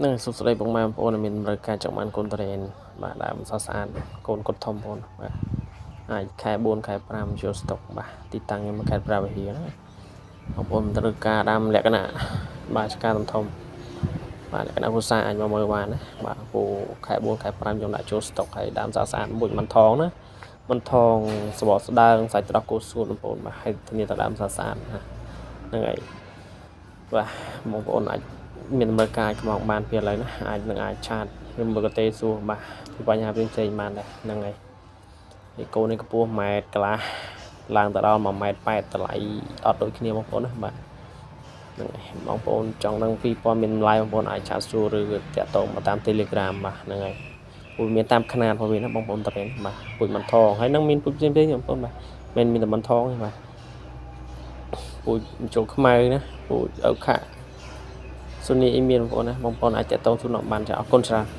នឹងសុខស្ដីបងប្អូនមានរយការចំអានកូនតរ៉េនបាទដើមស្អាតកូនកត់ធំបងប្អូនបាទអាចខែ4ខែ5ចូលស្តុកបាទទីតាំងខ្ញុំខេត្តព្រះវិហារណាបងប្អូនត្រូវការដាំលក្ខណៈបាទឆ្កាធំបាទលក្ខណៈគូសាអាចមកមើលបានណាបាទពូខែ4ខែ5ខ្ញុំដាក់ចូលស្តុកហើយដើមស្អាតមួយមិនថងណាមិនថងសបកស្ដើងសាច់ត្រស់គោសួនបងប្អូនបាទហើយធានាថាដើមស្អាតណាហ្នឹងហើយបាទបងប្អូនអាចមានមើលការខ្មងបានពីឥឡូវណាអាចឆាតខ្ញុំមើលកទេសួរបាទពីបញ្ហាផ្សេងបានដែរហ្នឹងហើយនេះកូននេះកម្ពស់1ម៉ែត្រកន្លះឡើងទៅដល់1ម៉ែត្រ8តម្លៃអត់ដូចគ្នាបងប្អូនណាបាទហ្នឹងហើយបងប្អូនចង់ដឹងពីព័ត៌មានតម្លៃបងប្អូនអាចឆាតសួរឬតាក់ទងមកតាម Telegram បាទហ្នឹងហើយពូមានតាមຂະຫນាតរបស់វាណាបងប្អូនតើបាទពូមិនថងហើយនឹងមានពូផ្សេងៗបងប្អូនបាទមិនមានតែមិនថងទេបាទពូចូលខ្មៅណាពូអុកខាស៊ូនីអ៊ីមានបងប្អូនណាបងប្អូនអាចតាក់ទងទូនបានចាអរគុណច្រើន